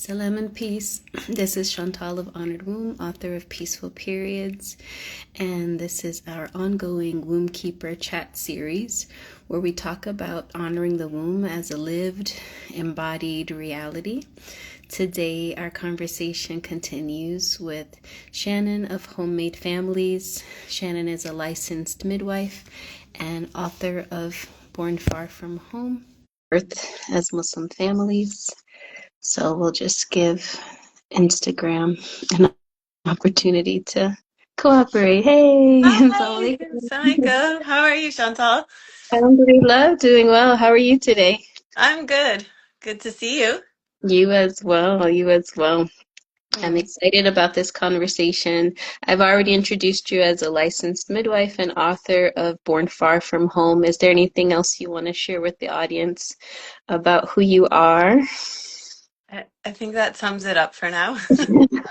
Salam and peace. This is Chantal of Honored Womb, author of Peaceful Periods, and this is our ongoing Womb Keeper chat series where we talk about honoring the womb as a lived, embodied reality. Today, our conversation continues with Shannon of Homemade Families. Shannon is a licensed midwife and author of Born Far From Home, Birth as Muslim Families. So we'll just give Instagram an opportunity to cooperate. Hey, Hi, Assalamu alaikum. Samika. How are you, Chantal? Alhamdulillah, doing well. How are you today? I'm good. Good to see you. You as well. You as well. I'm Mm. excited about this conversation. I've already introduced you as a licensed midwife and author of Born Far From Home. Is there anything else you want to share with the audience about who you are? I think that sums it up for now.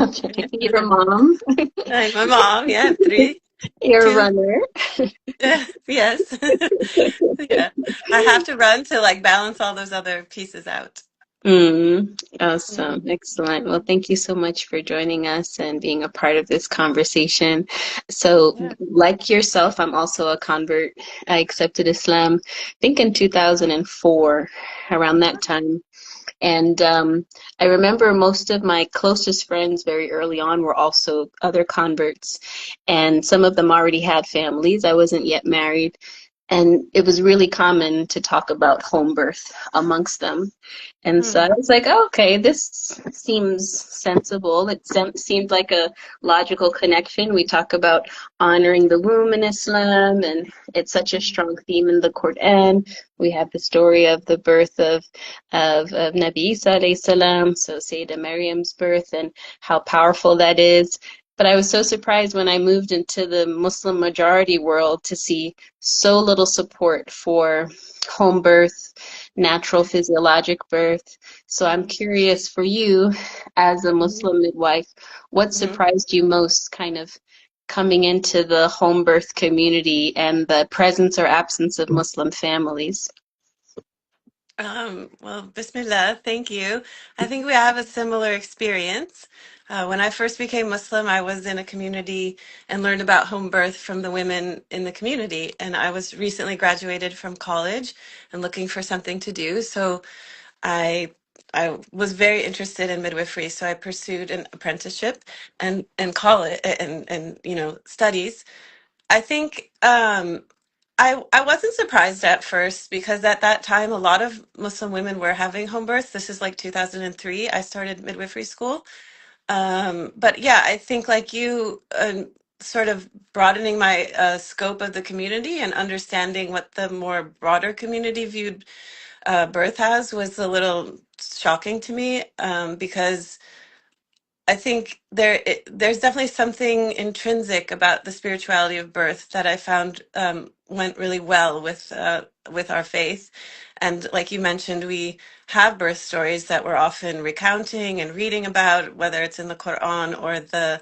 Okay, you're a mom, I'm my mom. Yeah, I have three, you're a two. runner. Yes. Yeah. I have to run to like balance all those other pieces out. Awesome. Mhm. Excellent. Well, thank you so much for joining us and being a part of this conversation. So, Yeah. like yourself, I'm also a convert. I accepted Islam, I think in 2004, around that time. And I remember most of my closest friends very early on were also other converts, and some of them already had families. I wasn't yet married. And it was really common to talk about home birth amongst them. And so I Mm. was like, oh, okay, this seems sensible. Seemed like a logical connection. We talk about honoring the womb in Islam, and it's such a strong theme in the Quran. We have the story of the birth of Nabi Isa alayhi salam, so Sayyidah Maryam's birth, and how powerful that is. But I was so surprised when I moved into the Muslim majority world to see so little support for home birth, natural physiologic birth. So I'm Mm. curious for you as a Mhm. Muslim midwife, what Mhm. surprised you most kind of coming into the home birth community and the presence or absence of Muslim families? Well, Bismillah, thank you. I think we have a similar experience. When I first became Muslim, I was in a community and learned about home birth from the women in the community. And I was recently graduated from college and looking for something to do. So I I was very interested in midwifery, so I pursued an apprenticeship and college and studies. I think I wasn't surprised at first because at that time a lot of Muslim women were having home births. This is like 2003. I started midwifery school. But yeah, I think like you, sort of broadening my scope of the community and understanding what the more broader community viewed birth as was a little shocking to me, because I think there's definitely something intrinsic about the spirituality of birth that I found went really well with our faith. And like you mentioned, we have birth stories that we're often recounting and reading about, whether it's in the Quran or the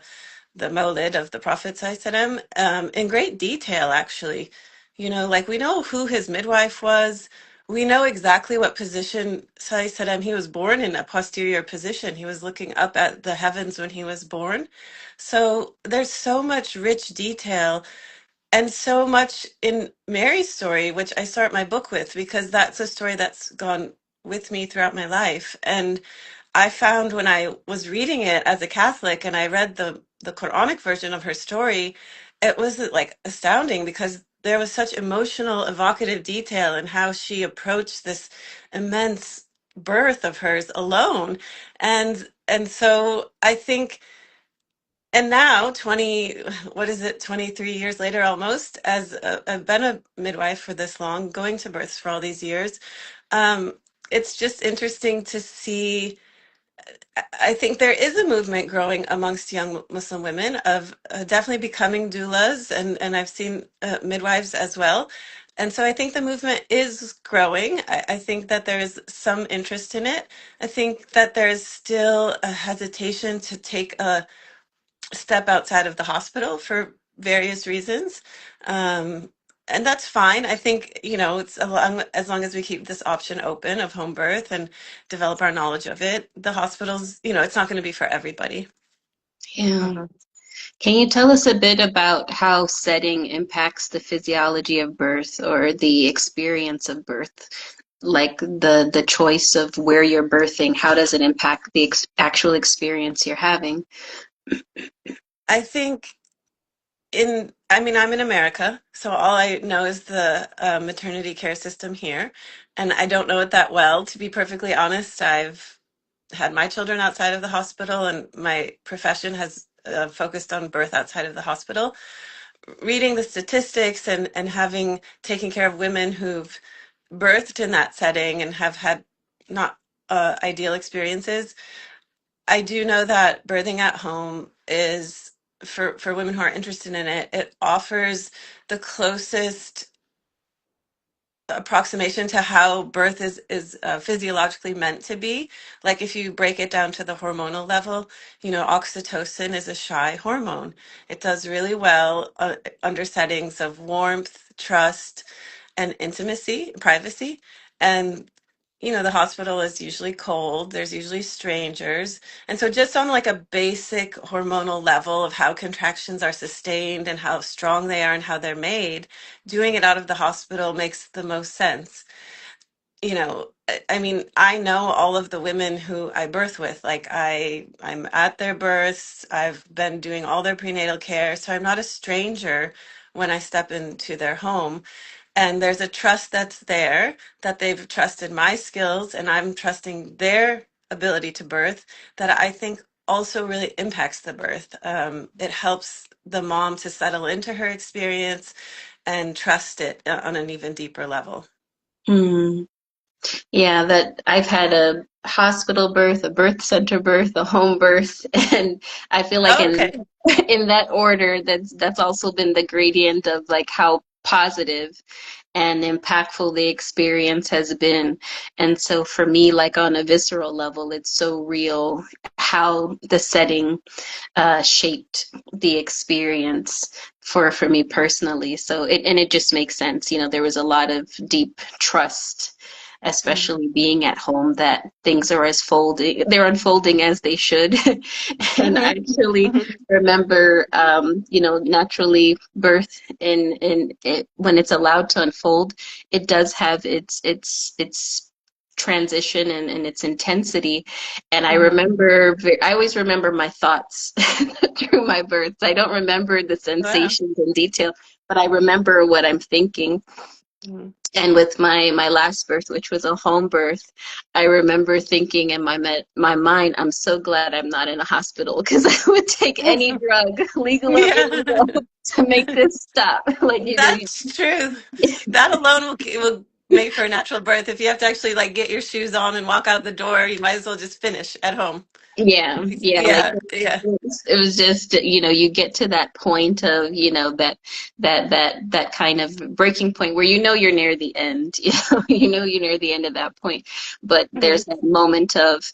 Mawlid of the Prophet ﷺ, in great detail, actually. Like we know who his midwife was. We know exactly what position ﷺ, he was born in a posterior position. He was looking up at the heavens when he was born. So there's so much rich detail and so much in Mary's story, which I start my book with, because that's a story that's gone with me throughout my life. And I found when I was reading it as a Catholic and I read the Quranic version of her story, it was like astounding because there was such emotional, evocative detail in how she approached this immense birth of hers alone. And so I think, and now 20, what is it, 23 years later almost, as I've been a midwife for this long, going to births for all these years, um, it's just interesting to see. I think there is a movement growing amongst young Muslim women of definitely becoming doulas, and I've seen midwives as well. And so I think the movement is growing. I think that there's some interest in it. I think that there's still a hesitation to take a step outside of the hospital for various reasons. Um, And that's fine. I think, it's as long as we keep this option open of home birth and develop our knowledge of it, the hospitals, it's not going to be for everybody. Yeah. Mhm. Can you tell us a bit about how setting impacts the physiology of birth or the experience of birth? Like the choice of where you're birthing, how does it impact the actual experience you're having? I think I mean, I'm in America, so all I know is the maternity care system here. And I don't know it that well, to be perfectly honest. I've had my children outside of the hospital, and my profession has focused on birth outside of the hospital. Reading the statistics and having taken care of women who've birthed in that setting and have had not ideal experiences, I do know that birthing at home is for women who are interested in it, it offers the closest approximation to how birth is physiologically meant to be. Like if you break it down to the hormonal level, oxytocin is a shy hormone. It does really well under settings of warmth, trust, and intimacy, privacy. And the hospital is usually cold. There's usually strangers. And so just on like a basic hormonal level of how contractions are sustained and how strong they are and how they're made, doing it out of the hospital makes the most sense. I mean, I know all of the women who I birth with. Like I'm at their births. I've been doing all their prenatal care, so I'm not a stranger when I step into their home. And there's a trust that's there, that they've trusted my skills and I'm trusting their ability to birth, that I think also really impacts the birth. It helps the mom to settle into her experience and trust it on an even deeper level. Hmm. Yeah, that I've had a hospital birth, a birth center birth, a home birth, and I feel like Oh, in okay. in that order, that's also been the gradient of like how positive and impactful the experience has been. And so for me, like on a visceral level, it's so real how the setting shaped the experience for me personally. So it just makes sense. You know, there was a lot of deep trust, Mhm. especially being at home, that things are as folding they're unfolding as they should. And I Mhm. actually Mhm. remember, naturally birth in it when it's allowed to unfold, it does have its transition and its intensity. And Mhm. I always remember my thoughts through my births. I don't remember the Wow. sensations in detail, but I remember what I'm thinking. Mhm. And with my last birth, which was a home birth, I remember thinking in my mind, I'm so glad I'm not in a hospital because I would take any drug, legal or illegal, Yeah. to make this stop. Like, That's true. That alone will make for a natural birth. If you have to actually like get your shoes on and walk out the door, you might as well just finish at home. yeah, like Yeah, yeah. it was just, you get to that point of, that kind of breaking point where you're near the end, you're near the end of that point. But Mhm. there's that moment of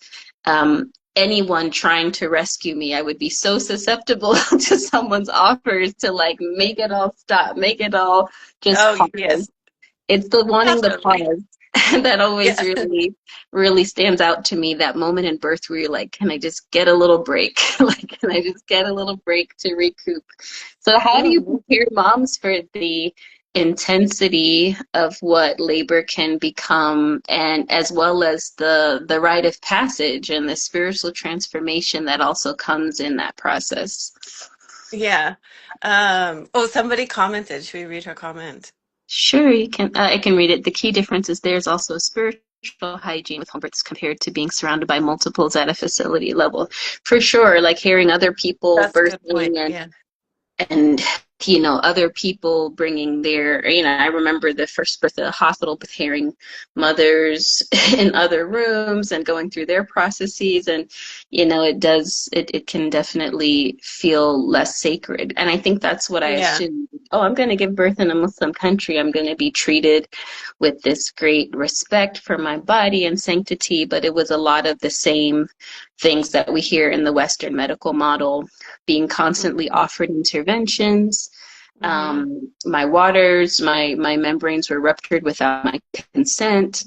anyone trying to rescue me. I would be so susceptible to someone's offers to like make it all stop, make it all just Oh, pause. yes, It's the wanting the definitely. pause that always Yeah. really, really stands out to me. That moment in birth where you're like, can I just get a little break? Like, can I just get a little break to recoup? So, how do you Mhm. prepare moms for the intensity of what labor can become, and as well as the rite of passage and the spiritual transformation that also comes in that process? Yeah. Oh, somebody commented. Should we read her comment? Sure, you can. I can read it. The key difference is there's also spiritual hygiene with home births compared to being surrounded by multiples at a facility level. For sure, like hearing other people That's a good point. birthing Yeah. and other people bringing their, I remember the first birth at the hospital with hearing mothers in other rooms and going through their processes. And it can definitely feel less sacred. And I think that's what I Yeah. assumed. Oh, I'm going to give birth in a Muslim country, I'm going to be treated with this great respect for my body and sanctity. But it was a lot of the same things that we hear in the Western medical model, being constantly Mhm. offered interventions, Mm-hmm. My waters, my membranes were ruptured without my consent.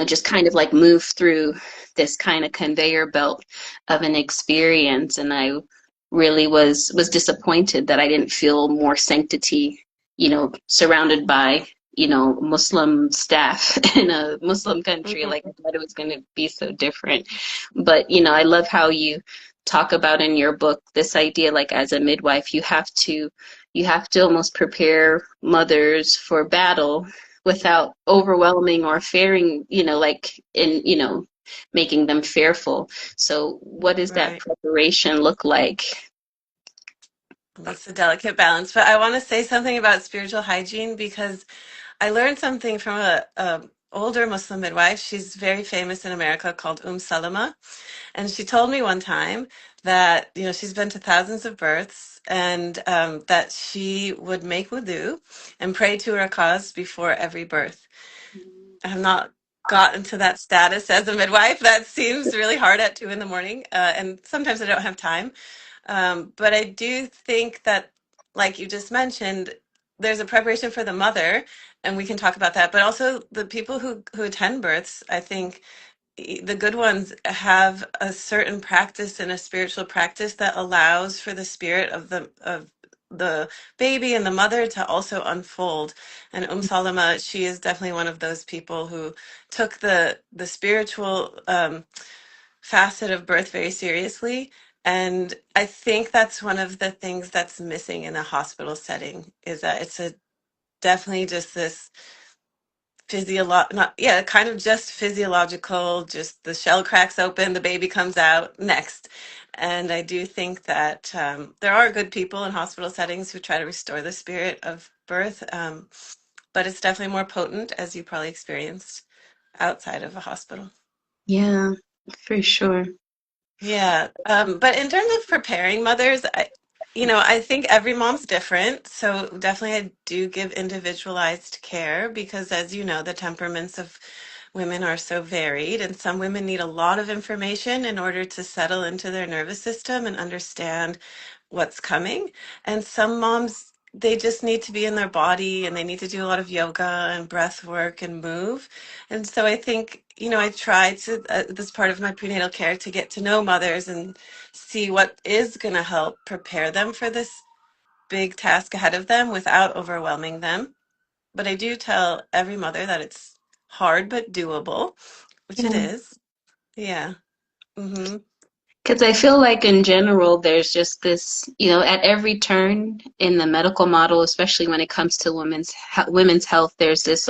Just kind of like move through this kind of conveyor belt of an experience. And I really was disappointed that I didn't feel more sanctity, surrounded by, Muslim staff in a Muslim country. Like I Mm-hmm. thought it was going to be so different. But, I love how you talk about in your book this idea, like as a midwife, you have to almost prepare mothers for battle without overwhelming or fearing, like in, making them fearful. So what does that Right. preparation look like? That's a delicate balance. But I want to say something about spiritual hygiene because I learned something from a older Muslim midwife. She's very famous in America called Salama. And she told me one time that, she's been to thousands of births and that she would make wudu and pray to her cause before every birth. I have not gotten to that status as a midwife. That seems really hard at 2 in the morning. And sometimes I don't have time. But I do think that, like you just mentioned, there's a preparation for the mother, and we can talk about that. But also the people who attend births, I think the good ones have a certain practice and a spiritual practice that allows for the spirit of the baby and the mother to also unfold. And Salama, she is definitely one of those people who took the spiritual facet of birth very seriously. And I think that's one of the things that's missing in a hospital setting is that it's a definitely just this not yeah, kind of just physiological, just the shell cracks open, the baby comes out next. And I do think that there are good people in hospital settings who try to restore the spirit of birth, but it's definitely more potent, as you probably experienced outside of a hospital. Yeah, for sure. Yeah, but in terms of preparing mothers, I think every mom's different. So definitely I do give individualized care because as you know, the temperaments of women are so varied, and some women need a lot of information in order to settle into their nervous system and understand what's coming. And some moms, they just need to be in their body and they need to do a lot of yoga and breath work and move. And so I think, I try to, this part of my prenatal care, to get to know mothers and see what is going to help prepare them for this big task ahead of them without overwhelming them. But I do tell every mother that it's hard but doable, which it Yeah. is. Yeah. Mm-hmm. Because I feel like in general, there's just this, at every turn in the medical model, especially when it comes to women's health, there's this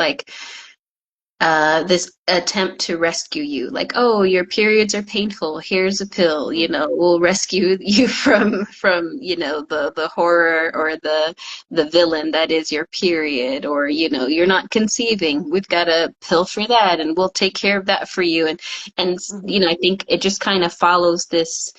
attempt to rescue you, like, oh, your periods are painful, here's a pill, we'll rescue you from the horror or the villain that is your period, or you're not conceiving, we've got a pill for that and we'll take care of that for you. And Mm-hmm. I think it just kind of follows this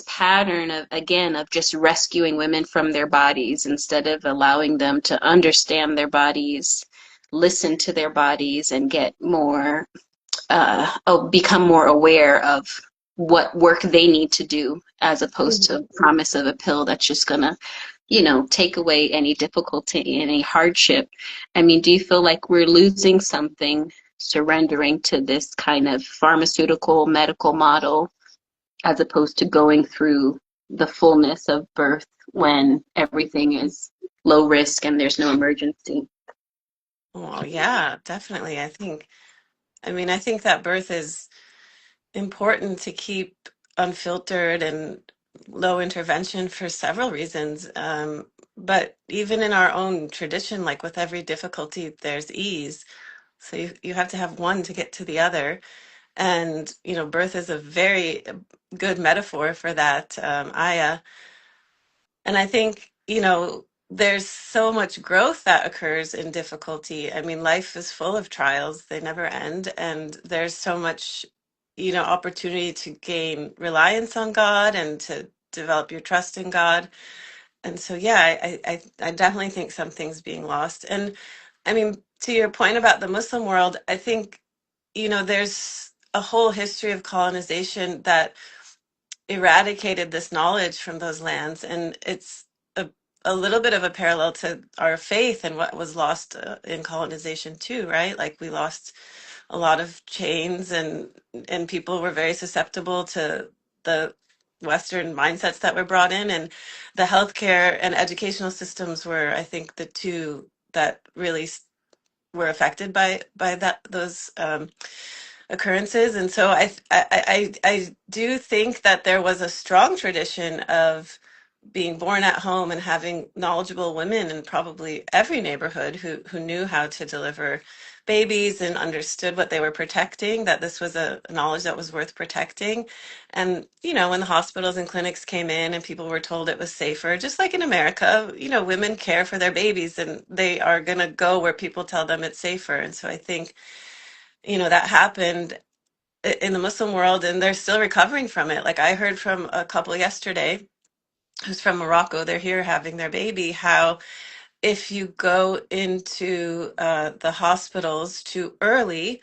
pattern of, again, of just rescuing women from their bodies instead of allowing them to understand their bodies, listen to their bodies, and get more, become more aware of what work they need to do, as opposed to promise of a pill that's just gonna, take away any difficulty, any hardship. I mean, do you feel like we're losing something surrendering to this kind of pharmaceutical medical model, as opposed to going through the fullness of birth when everything is low risk and there's no emergency? Well, yeah, definitely. I think that birth is important to keep unfiltered and low intervention for several reasons. But even in our own tradition, like with every difficulty, there's ease. So you have to have one to get to the other. And, birth is a very good metaphor for that, ayah. And I think, there's so much growth that occurs in difficulty. I mean, life is full of trials, they never end. And there's so much, opportunity to gain reliance on God and to develop your trust in God. And so, yeah, I definitely think something's being lost. And I mean, to your point about the Muslim world, I think, there's a whole history of colonization that eradicated this knowledge from those lands. And it's a a little bit of a parallel to our faith and what was lost in colonization too, right? Like we lost a lot of chains, and people were very susceptible to the Western mindsets that were brought in, and the healthcare and educational systems were, I think, the two that really were affected by those occurrences. And so I do think that there was a strong tradition of being born at home and having knowledgeable women in probably every neighborhood who knew how to deliver babies and understood what they were protecting, that this was a knowledge that was worth protecting. And, when the hospitals and clinics came in and people were told it was safer, just like in America, women care for their babies and they are going to go where people tell them it's safer. And so I think, that happened in the Muslim world, and they're still recovering from it. Like I heard from a couple yesterday who's from Morocco, they're here having their baby, how if you go into the hospitals too early,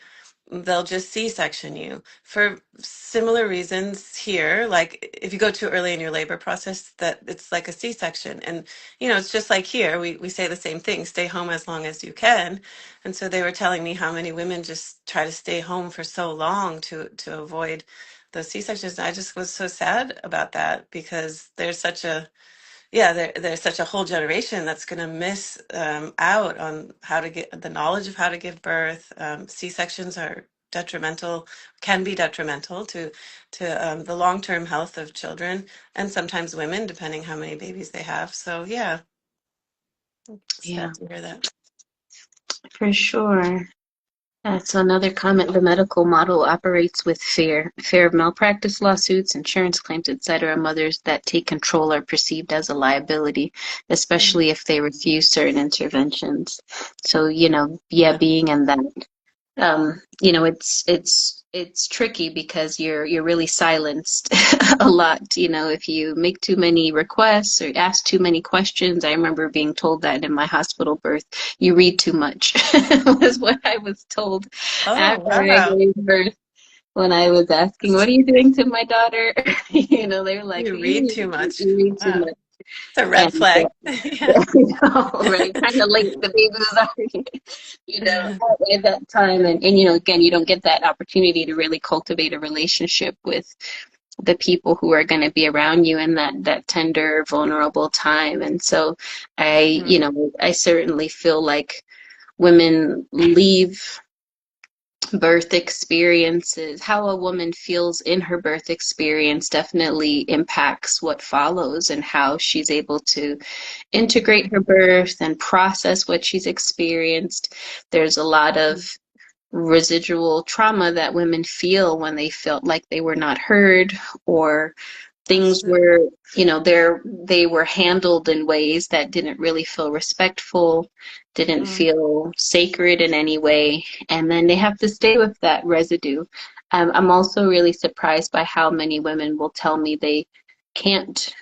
they'll just C-section you for similar reasons here. Like if you go too early in your labor process, that it's like a C-section. And, it's just like here, we say the same thing, stay home as long as you can. And so they were telling me how many women just try to stay home for so long to avoid those C-sections. I just was so sad about that because there's such a there's such a whole generation that's going to miss out on how to get the knowledge of how to give birth. C-sections are detrimental, can be detrimental to the long-term health of children and sometimes women, depending how many babies they have. So yeah, Yeah, sad to hear that. for sure. So another comment, the medical model operates with fear of malpractice lawsuits, insurance claims, etc. Mothers that take control are perceived as a liability, Mm. especially if they refuse certain interventions. So, yeah, being in that it's tricky because you're really silenced a lot. If you make too many requests or ask too many questions. I remember being told that in my hospital birth, you read too much was what I was told Oh, after I wow. gave birth. When I was asking, what are you doing to my daughter? They were like, You read too much. you read too Wow. much. It's a red And flag. Yeah. right, kind of late. The baby was already, at that time, and again, you don't get that opportunity to really cultivate a relationship with the people who are going to be around you in that tender, vulnerable time. And so, Mhm. I certainly feel like women leave birth experiences, how a woman feels in her birth experience definitely impacts what follows and how she's able to integrate her birth and process what she's experienced. There's a lot of residual trauma that women feel when they felt like they were not heard, or things Absolutely. were, they were handled in ways that didn't really feel respectful, didn't Mm. feel sacred in any way, and then they have to stay with that residue. I'm also really surprised by how many women will tell me can't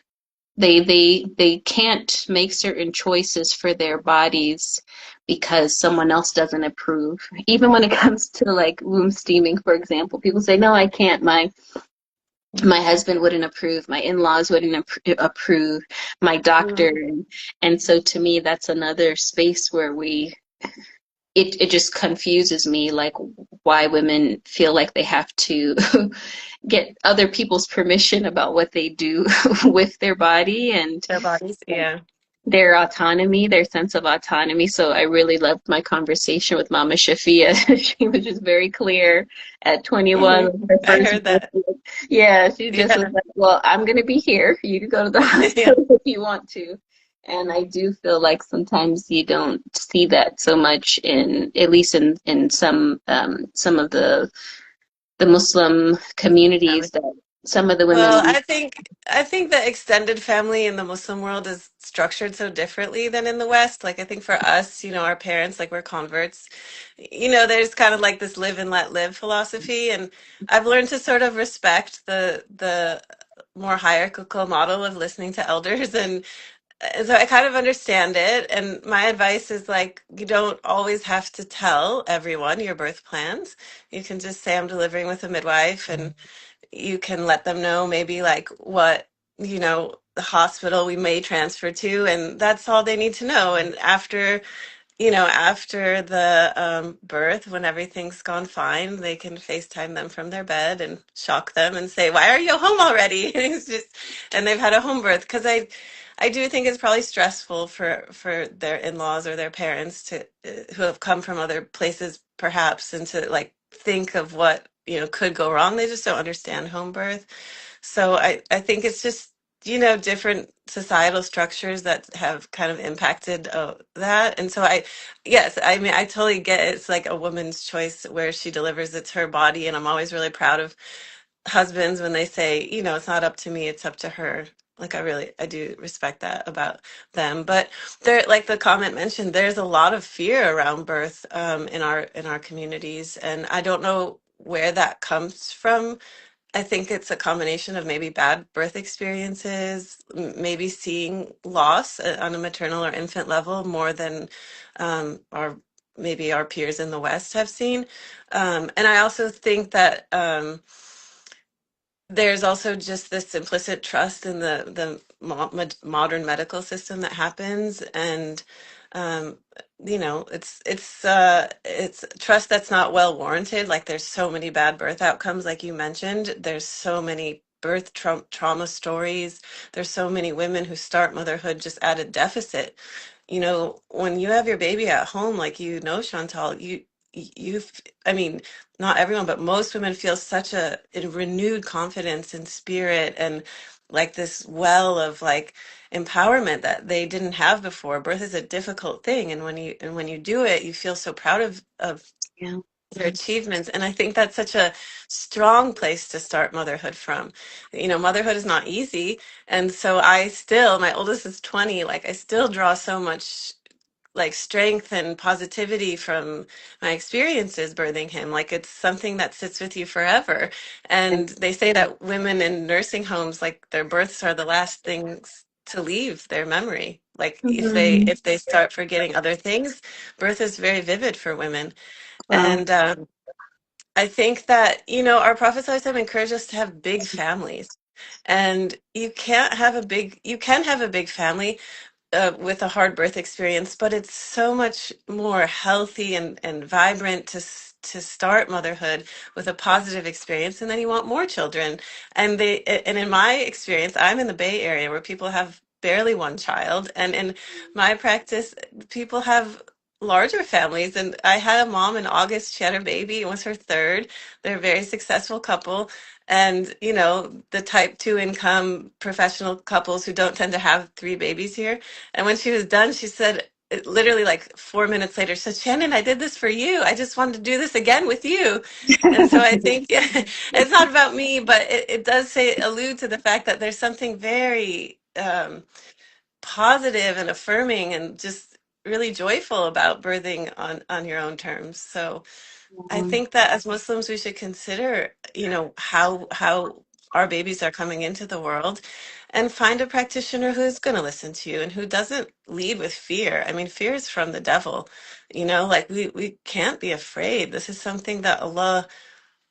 they can't make certain choices for their bodies because someone else doesn't approve. Even when it comes to like womb steaming, for example, people say, "No, I can't. My husband wouldn't approve, my in-laws wouldn't approve, my doctor." Mm. And so to me, that's another space where it just confuses me, like why women feel like they have to get other people's permission about what they do with their body and Their bodies. Yeah. their autonomy, their sense of autonomy. So I really loved my conversation with Mama Shafia. She was just very clear at 21 Mhm. with her I first heard that. birthday. Yeah, she just was Yeah. like, "Well, I'm going to be here. You can go to the Yeah. hospital if you want to." And I do feel like sometimes you don't see that so much in, at least in some of the Muslim communities, that some of the Well, women leave. I think the extended family in the Muslim world is structured so differently than in the West. Like I think for us, our parents, like we're converts, there's kind of like this live and let live philosophy, and I've learned to sort of respect the more hierarchical model of listening to elders, and so I kind of understand it. And my advice is like you don't always have to tell everyone your birth plans. You can just say I'm delivering with a midwife, and you can let them know maybe like what the hospital we may transfer to, and that's all they need to know. And after the birth, when everything's gone fine, they can FaceTime them from their bed and shock them and say, "Why are you home already?" And they've had a home birth. Because I do think it's probably stressful for their in-laws or their parents to who have come from other places, perhaps, and to like think of what could go wrong. They just don't understand home birth. So I think it's just, different societal structures that have kind of impacted that. And so yes, I mean, I totally get it. It's like a woman's choice where she delivers. It's her body. And I'm always really proud of husbands when they say, it's not up to me, it's up to her. Like I do respect that about them. But there, like the comment mentioned, there's a lot of fear around birth in our communities. And I don't know where that comes from. I think it's a combination of maybe bad birth experiences, maybe seeing loss on a maternal or infant level more than our maybe our peers in the West have seen. And I also think that there's also just this implicit trust in the modern medical system that happens, and um, it's trust that's not well warranted. Like there's so many bad birth outcomes, like you mentioned. There's so many birth trauma stories. There's so many women who start motherhood just at a deficit. When you have your baby at home, like Chantal, you, I mean, not everyone, but most women feel such a renewed confidence and spirit and like this well of like empowerment that they didn't have before. Birth is a difficult thing, and when you do it, you feel so proud of Yeah. their achievements. And I think that's such a strong place to start motherhood from. Motherhood is not easy. And so my oldest is 20, like I still draw so much like strength and positivity from my experiences birthing him. Like it's something that sits with you forever. And they say that women in nursing homes, like their births are the last things to leave their memory. Like if they Mhm. if they start forgetting other things, birth is very vivid for women. Wow. And I think that, our prophets always have encouraged us to have big families. And you can have a big family, with a hard birth experience, but it's so much more healthy and vibrant to start motherhood with a positive experience, and then you want more children. And in my experience, I'm in the Bay Area where people have barely one child, and in my practice, people have larger families. And I had a mom in August, she had her baby, it was her third. They're a very successful couple. And, the type two income professional couples who don't tend to have three babies here. And when she was done, she said, literally like 4 minutes later, she said, "Shannon, I did this for you. I just wanted to do this again with you." And so I think it's not about me, but it does allude to the fact that there's something very positive and affirming and just really joyful about birthing on your own terms. So I think that as Muslims, we should consider, how our babies are coming into the world, and find a practitioner who's going to listen to you and who doesn't lead with fear. I mean, fear is from the devil. Like we can't be afraid. This is something that Allah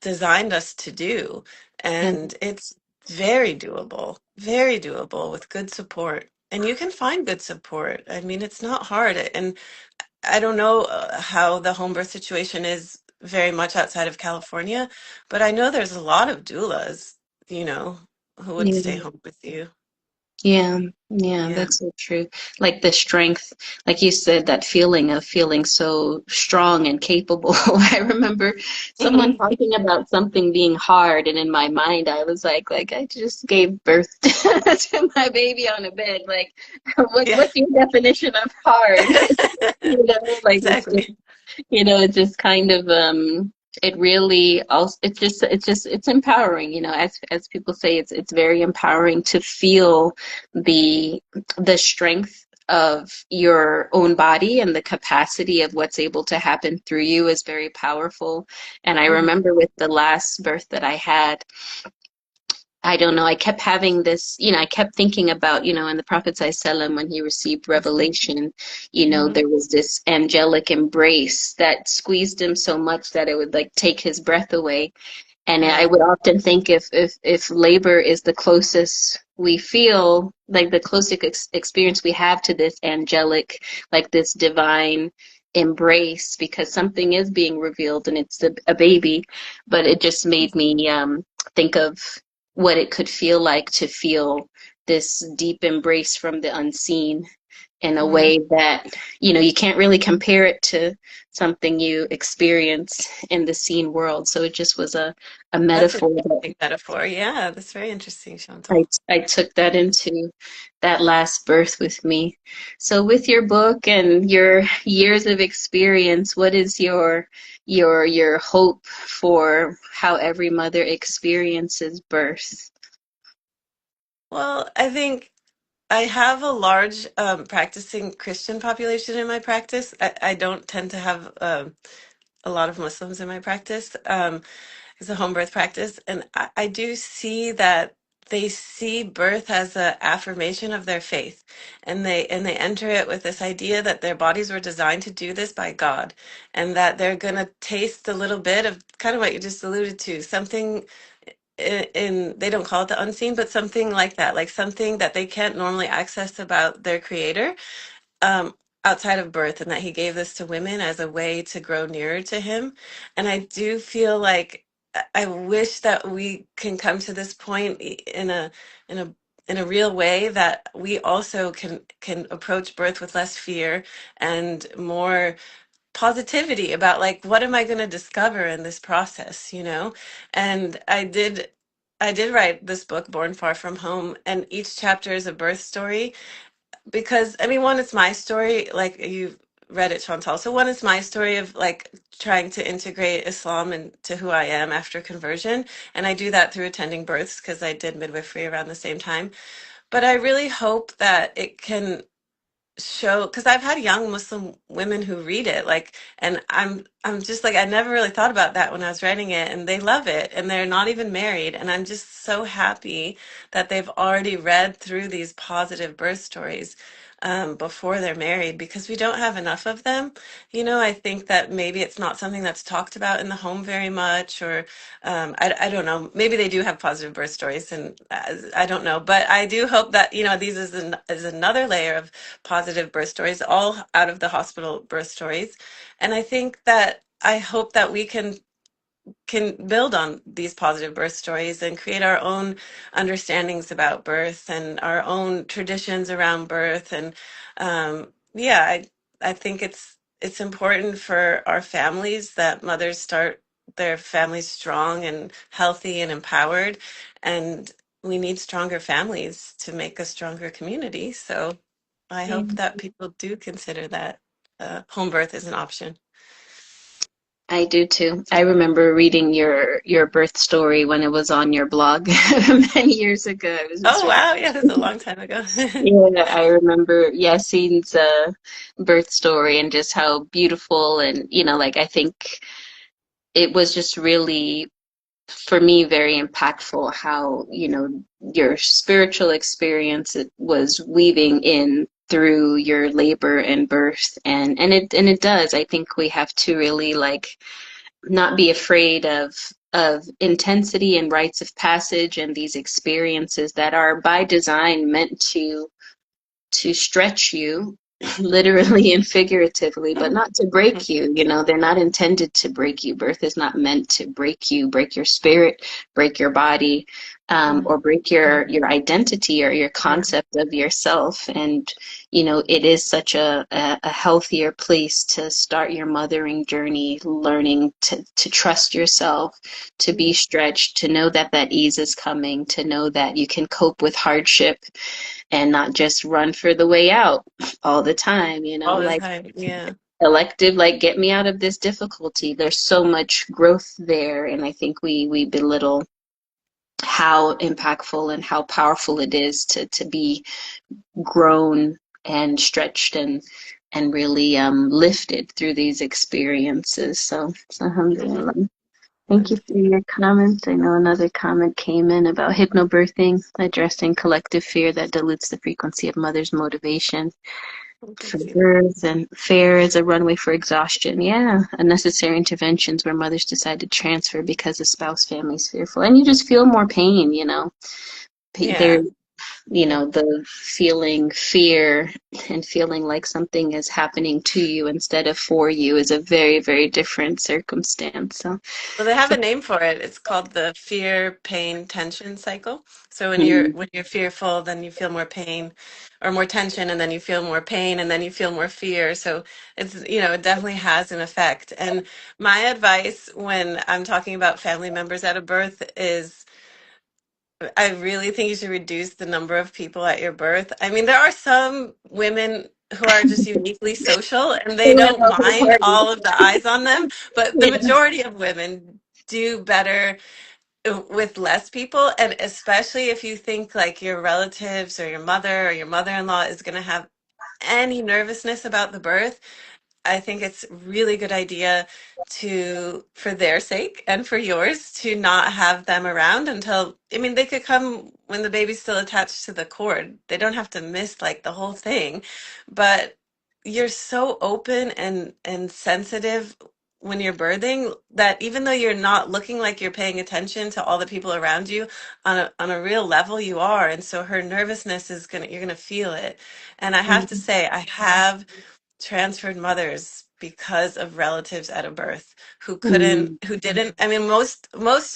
designed us to do, Yeah. and it's very doable with good support. And you can find good support. I mean, it's not hard. And I don't know how the home birth situation is very much outside of California, but I know there's a lot of doulas, you know, who would stay Yeah. home with you. Yeah, yeah, Yeah. that's so true. Like the strength, like you said, that feeling of feeling so strong and capable. I remember someone Hmm. talking about something being hard, and in my mind, I was like I just gave birth to my baby on a bed. Like, Yeah. what's your definition of hard? You know, like Exactly. it's just kind of it really also it's empowering, as people say, it's very empowering to feel the the strength of your own body, and the capacity of what's able to happen through you is very powerful. And I Hmm. remember with the last birth that I had, I don't know. I kept having this, I kept thinking about, in the Prophet ﷺ, when he received revelation, Hmm. there was this angelic embrace that squeezed him so much that it would like take his breath away. And I Yeah. would often think if labor is the closest we feel, like the closest experience we have to this angelic, like this divine embrace, because something is being revealed and it's a baby, but it just made me think of what it could feel like to feel this deep embrace from the unseen in a Mm. way that, you can't really compare it to something you experience in the seen world. So it just was a That's an metaphor that interesting metaphor. Yeah, that's very interesting, I, Chantal. I took that into that last birth with me. So with your book and your years of experience, what is your hope for how every mother experiences birth? Well, I think I have a large practicing Christian population in my practice. I don't tend to have a lot of Muslims in my practice. It's a home birth practice, and I do see that they see birth as an affirmation of their faith, and they enter it with this idea that their bodies were designed to do this by God, and that they're gonna taste a little bit of kind of what you just alluded to, something they don't call it the unseen, but something like that, like something that they can't normally access about their creator, um, outside of birth, and that he gave this to women as a way to grow nearer to him. And I do feel like I wish that we can come to this point in a in a real way, that we also can approach birth with less fear and more positivity about, like, what am I going to discover in this process, you know? And I did write this book, Born Far From Home, and each chapter is a birth story, because I mean, one, it's my story, like you've read it, Chantal. So one is my story of like trying to integrate Islam into who I am after conversion, and I do that through attending births because I did midwifery around the same time. But I really hope that it can show, because I've had young Muslim women who read it, like, and I'm just like, I never really thought about that when I was writing it, and they love it, and they're not even married, and I'm just so happy that they've already read through these positive birth stories before they're married, because we don't have enough of them. You know, I think that maybe it's not something that's talked about in the home very much, or I don't know. Maybe they do have positive birth stories, and I don't know. But I do hope that, you know, these is another layer of positive birth stories, all out of the hospital birth stories. And I think that I hope that we can build on these positive birth stories and create our own understandings about birth and our own traditions around birth. And yeah, I think it's important for our families that mothers start their families strong and healthy and empowered. And we need stronger families to make a stronger community. So I hope Yeah. that people do consider that home birth is an option. I do too. I remember reading your birth story when it was on your blog many years ago. It was just Oh, really wow. Yeah, that's a long time ago. yeah, I remember Yassine's birth story and just how beautiful and like I think it was just really for me very impactful how your spiritual experience it was weaving in through your labor and birth and it does. I think we have to really like not be afraid of intensity and rites of passage and these experiences that are by design meant to stretch you literally and figuratively, but not to break you. They're not intended to break you. Birth is not meant to break you, break your spirit, break your body, Mhm. or break your identity or your Yeah. concept of yourself. And it is such a healthier place to start your mothering journey, learning to trust yourself, to be Yeah. stretched, to know that that ease is coming, to know that you can cope with hardship and not just run for the way out all the time, All the like time. Yeah. elective, like get me out of this difficulty. There's so much growth there, and I think we belittle how impactful and how powerful it is to be grown and stretched and really lifted through these experiences. So Mhm. alhamdulillah. Thank you for your comments. I know another comment came in about hypnobirthing, addressing collective fear that dilutes the frequency of mother's motivation. Oh, for thank you. birth, and fear is a runway for exhaustion. Yeah, unnecessary interventions where mothers decide to transfer because the spouse family is fearful, and you just feel more pain. There, Yeah. the feeling fear and feeling like something is happening to you instead of for you is a very, very different circumstance. So, Well, they have a name for it. It's called the fear, pain, tension cycle. So mm, when you're fearful, then you feel more pain or more tension, and then you feel more pain, and then you feel more fear. So it definitely has an effect. And my advice when I'm talking about family members at a birth is I really think you should reduce the number of people at your birth. I mean, there are some women who are just uniquely social and they who have don't all the mind parties. all of the eyes on them, but the Yeah. majority of women do better with less people. And especially if you think like your relatives or your mother or your mother-in-law is going to have any nervousness about the birth, I think it's a really good idea for their sake and for yours, to not have them around until, I mean, they could come when the baby's still attached to the cord. They don't have to miss like the whole thing, but you're so open and sensitive when you're birthing that even though you're not looking like you're paying attention to all the people around you, on a real level you are. And so her nervousness you're gonna feel it. And I have to Mm, say, I have transferred mothers because of relatives at a birth mm, who didn't. I mean, most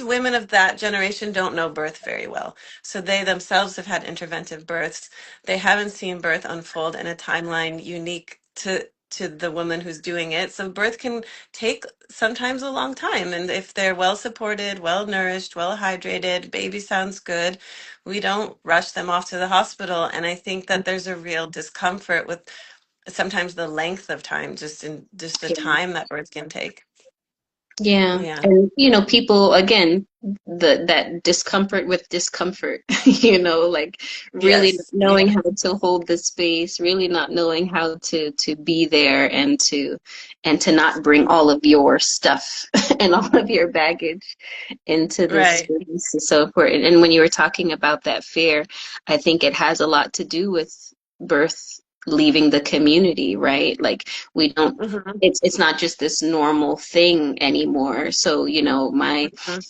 women of that generation don't know birth very well. So they themselves have had interventive births. They haven't seen birth unfold in a timeline unique to the woman who's doing it. So birth can take sometimes a long time. And if they're well supported, well nourished, well hydrated, baby sounds good, we don't rush them off to the hospital. And I think that there's a real discomfort with sometimes the length of time, just the yeah. time that birth can take. Yeah. Yeah. And people again, that discomfort with discomfort, like really not Yes. knowing Yeah. how to hold the space, really not knowing how to be there and to not bring all of your stuff and all of your baggage into this Right. space is so important. And when you were talking about that fear, I think it has a lot to do with birth leaving the community, right? Like we don't Hmm. it's not just this normal thing anymore. So, Hmm.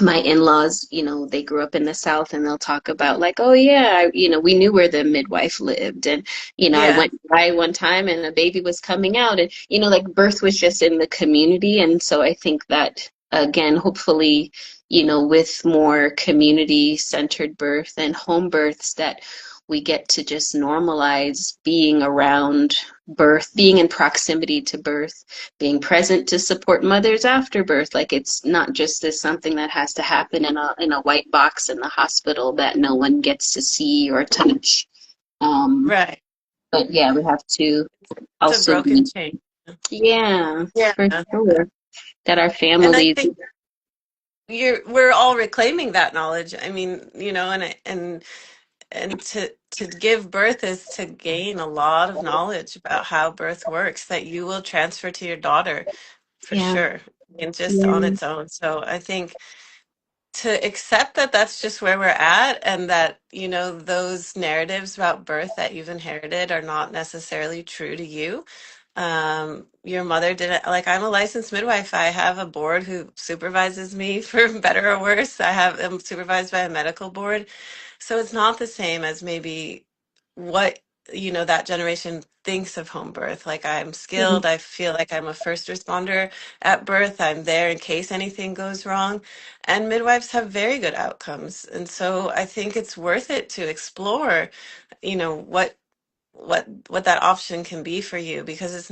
my in-laws, they grew up in the South and they'll talk about like, oh yeah, we knew where the midwife lived. And, I Yeah. went by one time and a baby was coming out and, like birth was just in the community. And so I think that again, hopefully, with more community centered birth and home births that we get to just normalize being around birth, being in proximity to birth, being present to support mothers after birth. Like it's not just this something that has to happen in a white box in the hospital that no one gets to see or touch. Um, Right. but yeah, we have to It's a also broken be, chain. yeah, Yeah. for sure, that our And I families, think we're all reclaiming that knowledge. I mean, and to give birth is to gain a lot of knowledge about how birth works that you will transfer to your daughter for yeah, sure, and just on yeah, its own. So I think to accept that that's just where we're at, and that those narratives about birth that you've inherited are not necessarily true to you. Your mother didn't, like, I'm a licensed midwife. I have a board who supervises me for better or worse. I'm supervised by a medical board, so it's not the same as maybe what that generation thinks of home birth. Like, I'm yeah. skilled, I feel like I'm a first responder at birth, I'm there in case anything goes wrong, and midwives have very good outcomes. And so I think it's worth it to explore, what that option can be for you, because it's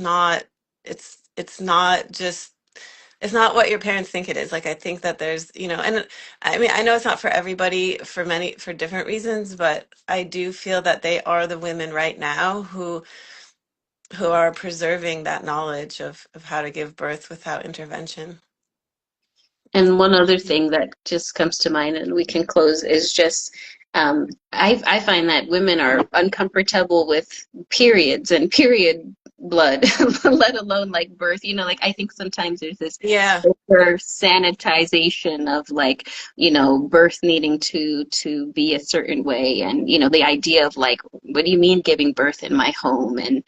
not just it's not what your parents think it is. Like, I think that there's, and I mean, I know it's not for everybody, for different reasons, but I do feel that they are the women right now who are preserving that knowledge of how to give birth without intervention. And one other thing that just comes to mind, and we can close, is just I find that women are uncomfortable with periods and period blood, let alone like birth. Like I think sometimes there's this Yeah, over sanitization of like, birth needing to be a certain way, and the idea of like, what do you mean giving birth in my home, and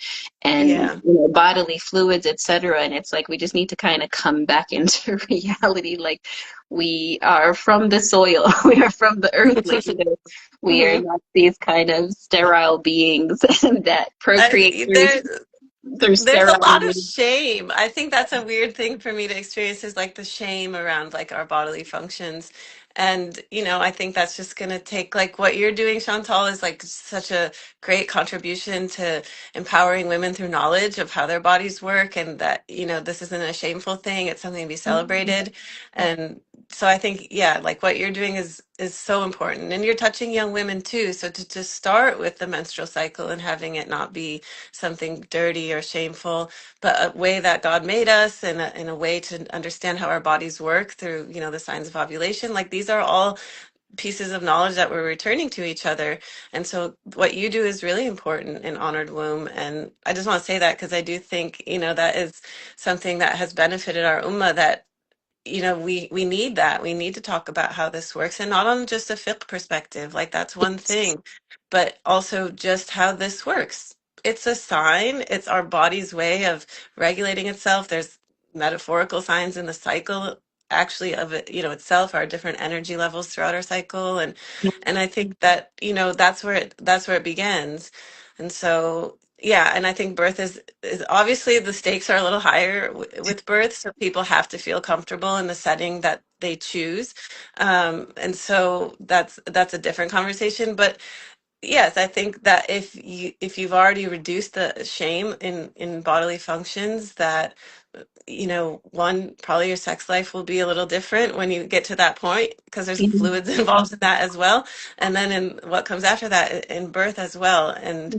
yeah. bodily fluids, etc. And it's like we just need to kind of come back into reality, like we are from the soil, we are from the earth, like we are Mhm. not these kind of sterile beings that procreate through There, there's a sterile lot of means. shame. I think that's a weird thing for me to experience is like the shame around like our bodily functions. And, I think that's just going to take like what you're doing, Chantal, is like such a great contribution to empowering women through knowledge of how their bodies work and that, this isn't a shameful thing. It's something to be celebrated. And so I think, yeah, like what you're doing is so important. And you're touching young women too. So to just start with the menstrual cycle and having it not be something dirty or shameful, but a way that God made us and in a way to understand how our bodies work through, the signs of ovulation. Like these are all pieces of knowledge that we're returning to each other. And so what you do is really important in Honored Womb. And I just want to say that because I do think, that is something that has benefited our ummah that we need that. We need to talk about how this works and not on just a fiqh perspective. Like that's one thing, but also just how this works. It's a sign. It's our body's way of regulating itself. There's metaphorical signs in the cycle actually of it, itself, our different energy levels throughout our cycle. And I think that, that's where it begins. And so yeah, and I think birth is obviously the stakes are a little higher with birth, so people have to feel comfortable in the setting that they choose, and so that's a different conversation. But yes, I think that if you've already reduced the shame in bodily functions, that one, probably your sex life will be a little different when you get to that point because there's fluids involved in that as well. And then in what comes after that, in birth as well. And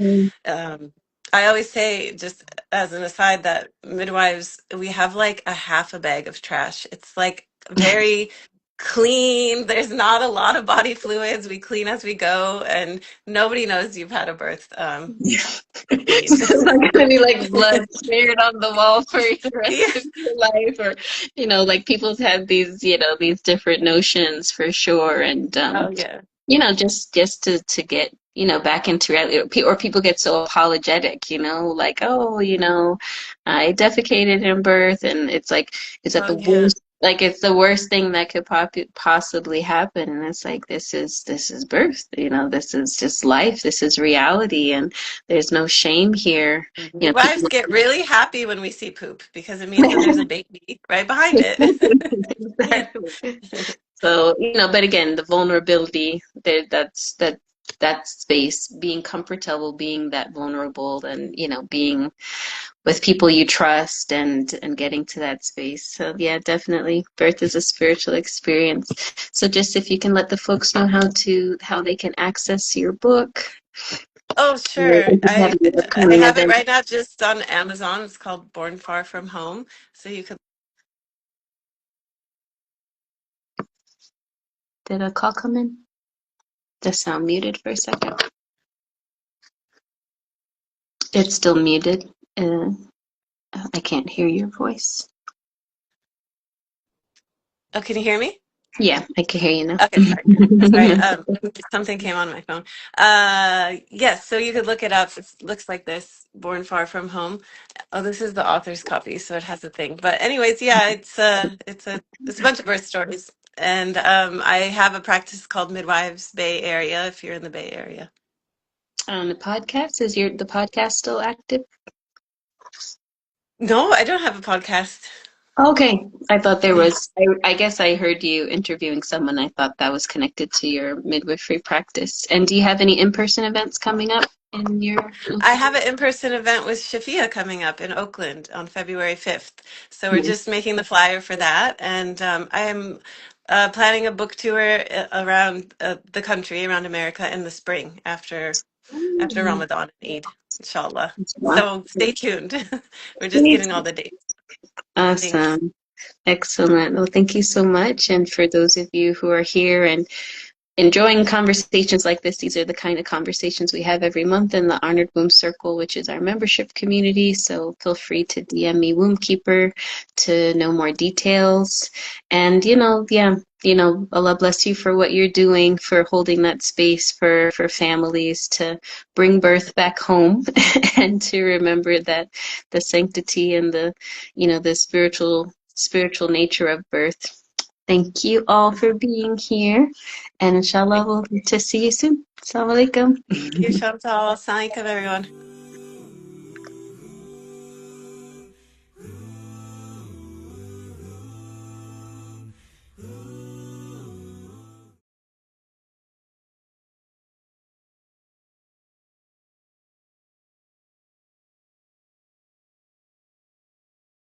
um, I always say, just as an aside, that midwives, we have like a half a bag of trash. It's like very clean. There's not a lot of body fluids. We clean as we go, and nobody knows you've had a birth bleed. It's not gonna be like blood smeared on the wall for the rest Yeah. of your life, or like people's have these, these different notions for sure, and Oh yeah. just to get back into reality, or people get so apologetic, like, oh, I defecated in birth, and it's like, is that Oh the yeah. worst? Like it's the worst thing that could possibly happen, and it's like this is birth, this is just life, this is reality, and there's no shame here. Midwives People. get really happy when we see poop because it means that there's a baby right behind it. Yeah. Exactly. So, but again, the vulnerability there, that space, being comfortable, being that vulnerable, and being with people you trust, and getting to that space. So yeah, definitely birth is a spiritual experience. So just if you can let the folks know how they can access your book. Oh, Or sure. if you have any I upcoming have it events. right now just on Amazon. It's called Born Far From Home. So you could. Did a call come in? The sound muted for a second. It's still muted. I can't hear your voice. Oh, can you hear me? Yeah, I can hear you Okay, sorry. Sorry. now. Something came on my phone. Yes, so you could look it up. It looks like this, Born Far From Home. Oh, this is the author's copy, so it has a thing. But anyways, yeah, it's a bunch of birth stories. And I have a practice called Midwives Bay Area if you're in the Bay Area. On the podcast, is the podcast still active? No, I don't have a podcast. Okay, I thought there Yeah. was. I guess I heard you interviewing someone. I thought that was connected to your midwifery practice. And do you have any in-person events coming up in your I local? have an in-person event with Shafia coming up in Oakland on February 5th. So we're just making the flyer for that. And I am planning a book tour around the country, around America in the spring after Ramadan and Eid, inshallah. So stay tuned. We're just getting all the dates. Thank you. Awesome. Excellent. Well, thank you so much. And for those of you who are here and enjoying conversations like this. These are the kind of conversations we have every month in the Honored Womb Circle, which is our membership community. So feel free to DM me Womb Keeper to know more details. And yeah, Allah bless you for what you're doing, for holding that space for families to bring birth back home and to remember that the sanctity and the spiritual nature of birth. Thank you all for being here. And inshallah, we'll get to see you soon. Assalamu alaikum. Thank you, Chantal. Assalamu alaikum, everyone.